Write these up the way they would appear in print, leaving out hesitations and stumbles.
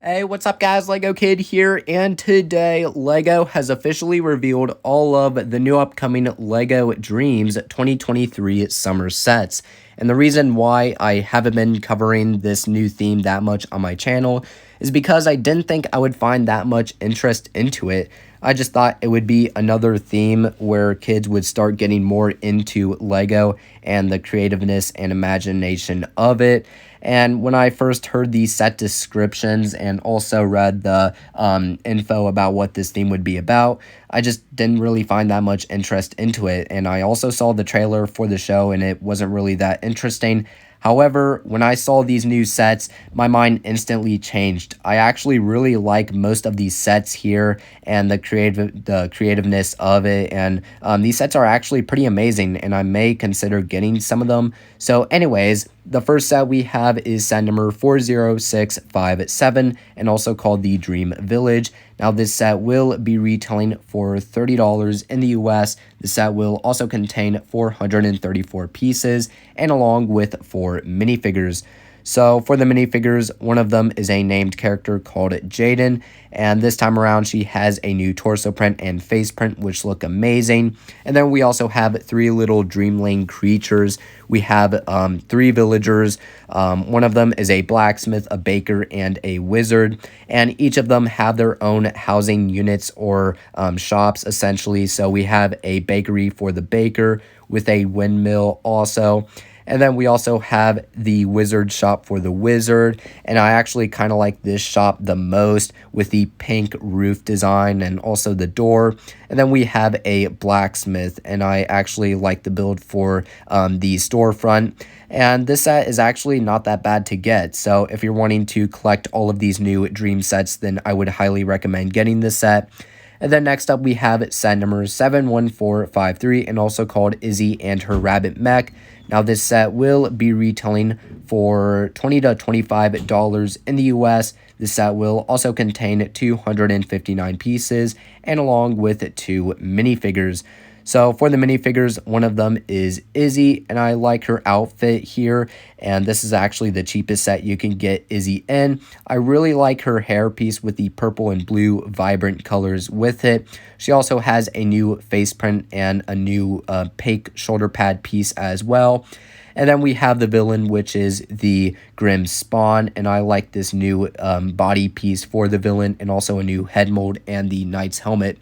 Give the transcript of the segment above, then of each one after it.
Hey, what's up guys? Lego Kid here, and today LEGO has officially revealed all of the new upcoming LEGO Dreamzzz 2023 summer sets. And the reason why I haven't been covering this new theme that much on my channel is because I didn't think I would find that much interest into it. I just thought it would be another theme where kids would start getting more into LEGO and the creativeness and imagination of it. And when I first heard the set descriptions and also read the info about what this theme would be about, I just didn't really find that much interest into it. And I also saw the trailer for the show and it wasn't really that interesting. However, when I saw these new sets, my mind instantly changed. I actually really like most of these sets here and the creativeness of it, and these sets are actually pretty amazing, and I may consider getting some of them. So anyways, the first set we have is set number 40657, and also called the Dream Village. Now this set will be retailing for $30 in the US. The set will also contain 434 pieces and along with 4 minifigures. So for the minifigures, one of them is a named character called Jaden, and this time around she has a new torso print and face print which look amazing. And then we also have 3 little dreamling creatures. We have 3 villagers. One of them is a blacksmith, a baker, and a wizard, and each of them have their own housing units or shops essentially. So we have a bakery for the baker with a windmill also. And then we also have the wizard shop for the wizard, and I actually kind of like this shop the most with the pink roof design and also the door. And then we have a blacksmith, and I actually like the build for the storefront. And this set is actually not that bad to get, so if you're wanting to collect all of these new dream sets, then I would highly recommend getting this set. And then next up we have set number 71453, and also called Izzy and her rabbit Mech. Now this set will be retailing for $20 to $25 in the US. This set will also contain 259 pieces and along with 2 minifigures. So for the minifigures, one of them is Izzy, and I like her outfit here, and this is actually the cheapest set you can get Izzy in. I really like her hairpiece with the purple and blue vibrant colors with it. She also has a new face print and a new pink shoulder pad piece as well. And then we have the villain, which is the Grim Spawn, and I like this new body piece for the villain, and also a new head mold and the knight's helmet.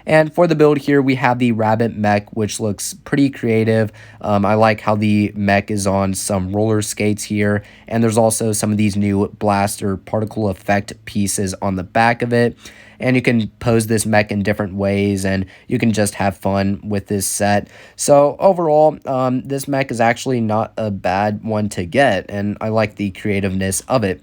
And for the build here, we have the rabbit mech, which looks pretty creative. I like how the mech is on some roller skates here, and there's also some of these new blaster particle effect pieces on the back of it. And you can pose this mech in different ways, and you can just have fun with this set. So overall, this mech is actually not a bad one to get, and I like the creativeness of it.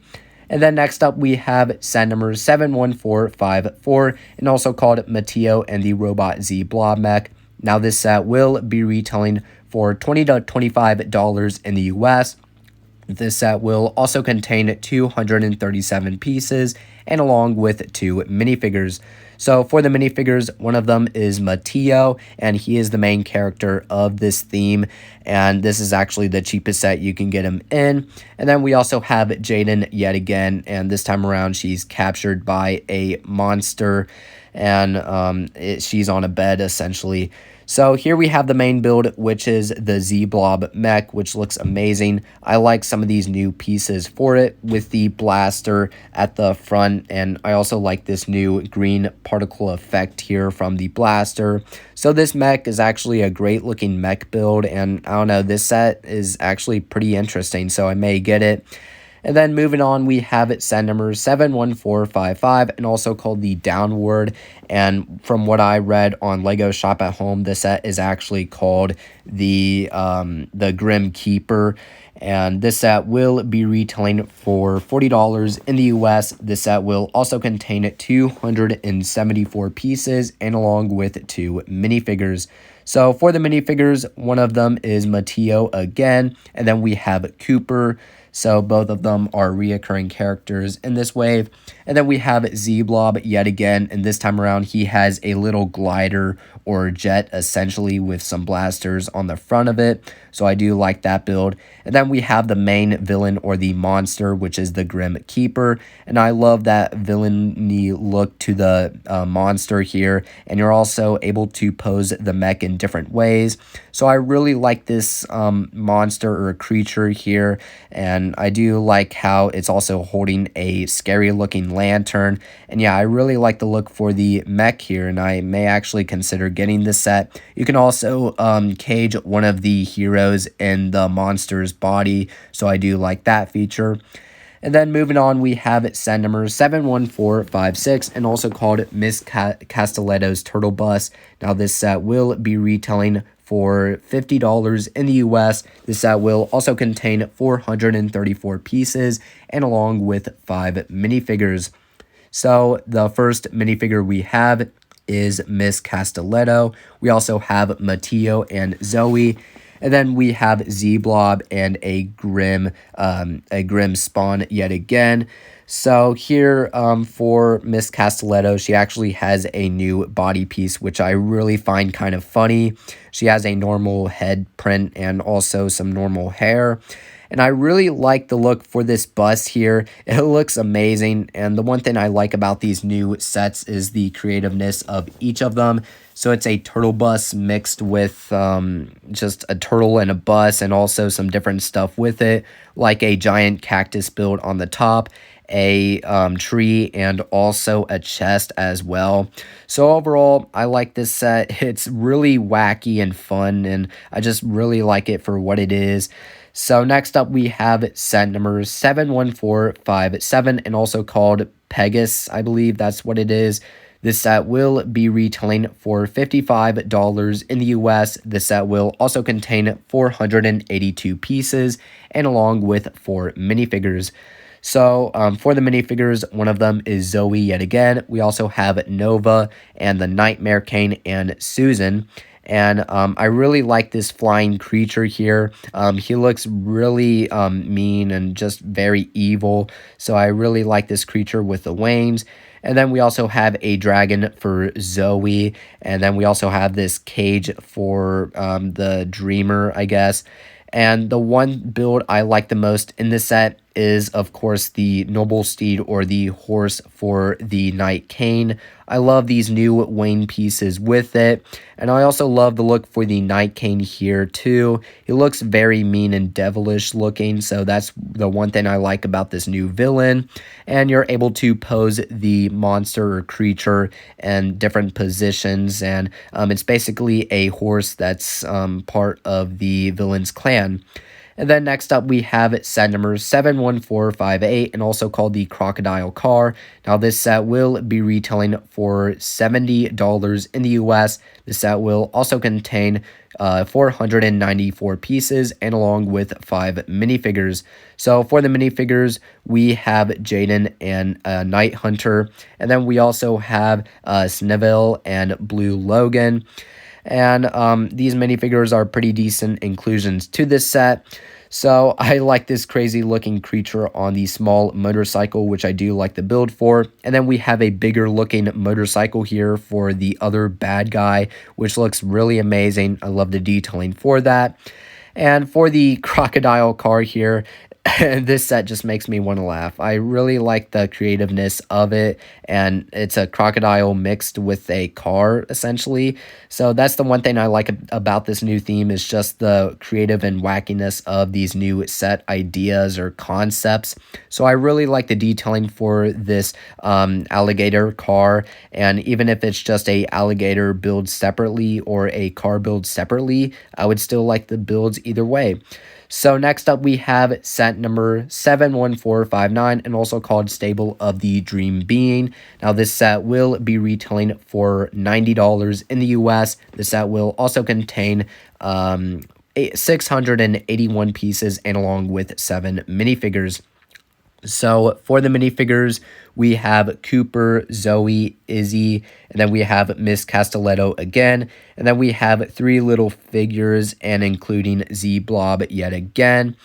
And then next up, we have set number 71454, and also called Mateo and the Robot Z Blob Mech. Now this set will be retailing for $20 to $25 in the US. This set will also contain 237 pieces and along with 2 minifigures. So for the minifigures, one of them is Mateo, and he is the main character of this theme, and this is actually the cheapest set you can get him in. And then we also have Jaden yet again, and this time around she's captured by a monster, and she's on a bed essentially. So here we have the main build, which is the Z-Blob Mech, which looks amazing. I like some of these new pieces for it with the blaster at the front, and I also like this new green particle effect here from the blaster. So this mech is actually a great looking mech build, and I don't know, this set is actually pretty interesting, so I may get it. And then moving on, we have it set number 71455, and also called the Downward. And from what I read on Lego Shop at Home, this set is actually called the Grim Keeper. And this set will be retailing for $40 in the US. This set will also contain 274 pieces and along with 2 minifigures. So for the minifigures, one of them is Mateo again, and then we have Cooper, So both of them are reoccurring characters in this wave. And then we have Z-Blob yet again, and this time around he has a little glider or jet essentially with some blasters on the front of it. So I do like that build. And then we have the main villain or the monster, which is the Grim Keeper. And I love that villainy look to the monster here. And you're also able to pose the mech in different ways. So I really like this monster or creature here. And I do like how it's also holding a scary looking lantern. And yeah, I really like the look for the mech here, and I may actually consider getting this set. You can also cage one of the heroes in the monster's body, so I do like that feature. And then moving on, we have set number 71456, and also called Miss Castelletto's Turtle Bus. Now this set will be retailing for $50 in the US. This set will also contain 434 pieces and along with 5 minifigures. So the first minifigure we have is Miss Castelletto. We also have Mateo and Zoe. And then we have Z-Blob and a Grim Spawn yet again. So here for Miss Castelletto, she actually has a new body piece, which I really find kind of funny. She has a normal head print and also some normal hair. And I really like the look for this bus here. It looks amazing. And the one thing I like about these new sets is the creativeness of each of them. So it's a turtle bus mixed with just a turtle and a bus, and also some different stuff with it, like a giant cactus build on the top, a tree, and also a chest as well. So overall, I like this set. It's really wacky and fun, and I just really like it for what it is. So next up, we have set number 71457, and also called Pegas. I believe that's what it is. This set will be retailing for $55 in the US. This set will also contain 482 pieces and along with 4 minifigures. So for the minifigures, one of them is Zoe yet again. We also have Nova and the Nightmare Cane and Susan. And I really like this flying creature here. He looks really mean and just very evil. So I really like this creature with the wings. And then we also have a dragon for Zoe. And then we also have this cage for the Dreamer, I guess. And the one build I like the most in this set is, of course, the Noble Steed or the horse for the Night Cane. I love these new wing pieces with it. And I also love the look for the Night Cane here too. He looks very mean and devilish looking, so that's the one thing I like about this new villain. And you're able to pose the monster or creature in different positions, and it's basically a horse that's part of the villain's clan. And then next up, we have set number 71458, and also called the Crocodile Car. Now, this set will be retailing for $70 in the US. This set will also contain 494 pieces and along with 5 minifigures. So for the minifigures, we have Jaden and Night Hunter. And then we also have Snivell and Blue Logan. And these minifigures are pretty decent inclusions to this set. So I like this crazy looking creature on the small motorcycle, which I do like the build for. And then we have a bigger looking motorcycle here for the other bad guy, which looks really amazing. I love the detailing for that. And for the Crocodile Car here, this set just makes me want to laugh. I really like the creativeness of it, and it's a crocodile mixed with a car, essentially. So that's the one thing I like about this new theme, is just the creative and wackiness of these new set ideas or concepts. So I really like the detailing for this alligator car, and even if it's just a alligator build separately or a car build separately, I would still like the builds either way. So next up, we have set number 71459, and also called Stable of the Dream Being. Now, this set will be retailing for $90 in the US. The set will also contain 681 pieces and along with 7 minifigures. So for the minifigures, we have Cooper, Zoe, Izzy, and then we have Miss Castelletto again. And then we have 3 little figures, and including Z-Blob yet again.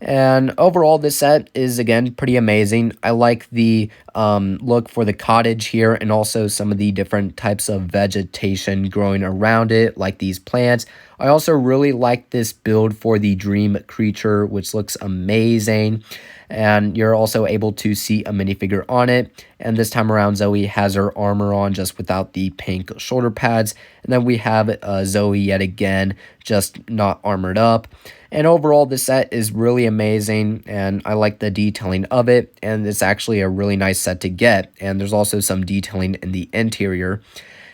And overall, this set is, again, pretty amazing. I like the look for the cottage here and also some of the different types of vegetation growing around it, like these plants. I also really like this build for the dream creature, which looks amazing. And you're also able to see a minifigure on it. And this time around, Zoe has her armor on just without the pink shoulder pads. And then we have Zoe yet again, just not armored up. And overall, this set is really amazing, and I like the detailing of it, and it's actually a really nice set to get. And there's also some detailing in the interior.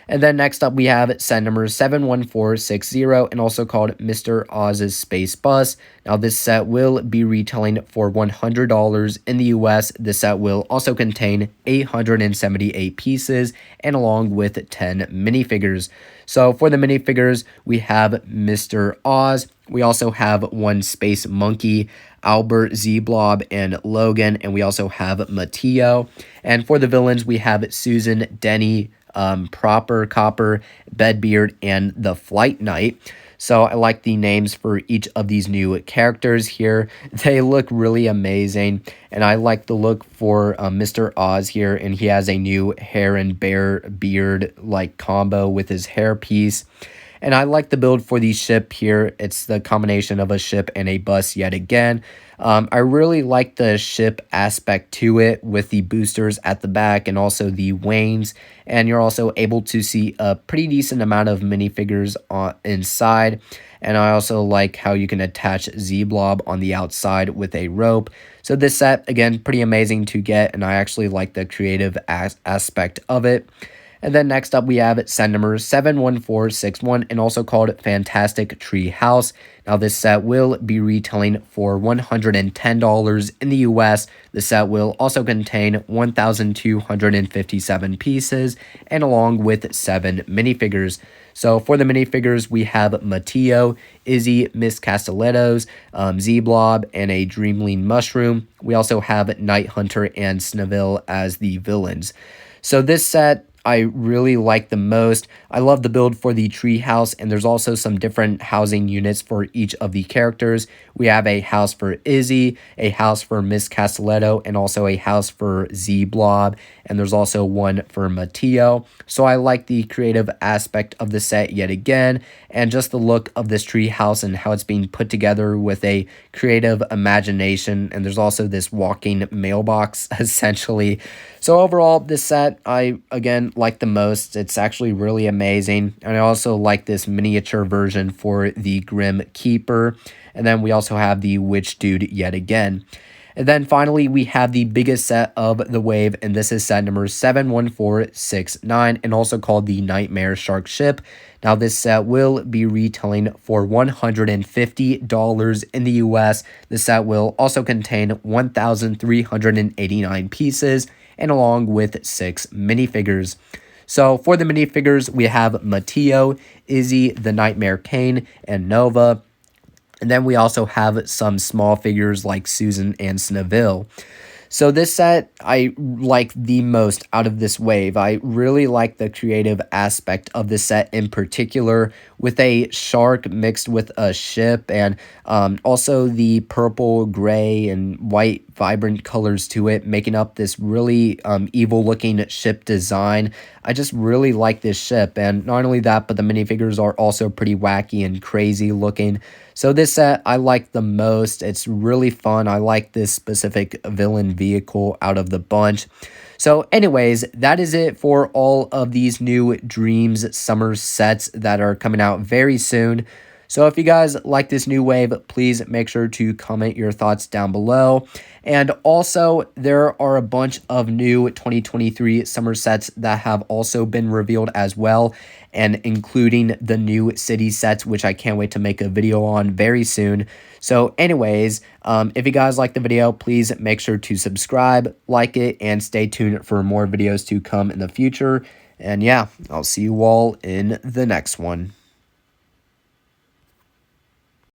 And then next up, we have set number 71460, and also called Mr. Oz's Space Bus. Now, this set will be retailing for $100 in the US. This set will also contain 878 pieces, and along with 10 minifigures. So for the minifigures, we have Mr. Oz. We also have one Space Monkey, Albert, Z-Blob, and Logan. And we also have Mateo. And for the villains, we have Susan, Denny, Proper, Copper, Bedbeard, and the Flight Knight. So I like the names for each of these new characters here. They look really amazing, and I like the look for Mr. Oz here, and he has a new hair and bear beard like combo with his hairpiece. And I like the build for the ship here. It's the combination of a ship and a bus yet again. I really like the ship aspect to it with the boosters at the back and also the wings. And you're also able to see a pretty decent amount of minifigures inside. And I also like how you can attach Z-Blob on the outside with a rope. So this set, again, pretty amazing to get. And I actually like the creative aspect of it. And then next up, we have set number 71461, and also called Fantastic Tree House. Now, this set will be retailing for $110 in the US. The set will also contain 1,257 pieces, and along with 7 minifigures. So for the minifigures, we have Mateo, Izzy, Miss Castelletto's, Z-Blob, and a Dreamling Mushroom. We also have Night Hunter and Sneville as the villains. So this set I really like the most. I love the build for the tree house, and there's also some different housing units for each of the characters. We have a house for Izzy, a house for Miss Castelletto, and also a house for Z-Blob, and there's also one for Mateo. So I like the creative aspect of the set yet again, and just the look of this tree house and how it's being put together with a creative imagination. And there's also this walking mailbox, essentially. So overall, this set, I, again, like the most. It's actually really amazing. And I also like this miniature version for the Grim Keeper. And then we also have the Witch Dude yet again. And then finally, we have the biggest set of the wave, and this is set number 71469, and also called the Nightmare Shark Ship. Now, this set will be retailing for $150 in the US. The set will also contain 1,389 pieces, and along with 6 minifigures. So for the minifigures, we have Mateo, Izzy, the Nightmare Kane, and Nova. And then we also have some small figures like Susan and Sneville. So this set I like the most out of this wave. I really like the creative aspect of this set in particular, with a shark mixed with a ship, and also the purple, gray, and white vibrant colors to it, making up this really evil looking ship design. I just really like this ship, and not only that, but the minifigures are also pretty wacky and crazy looking. So this set I like the most. It's really fun. I like this specific villain vehicle out of the bunch. So anyways, that is it for all of these new Dreamzzz summer sets that are coming out very soon. So if you guys like this new wave, please make sure to comment your thoughts down below. And also, there are a bunch of new 2023 summer sets that have also been revealed as well, and including the new city sets, which I can't wait to make a video on very soon. So anyways, if you guys like the video, please make sure to subscribe, like it, and stay tuned for more videos to come in the future. And yeah, I'll see you all in the next one.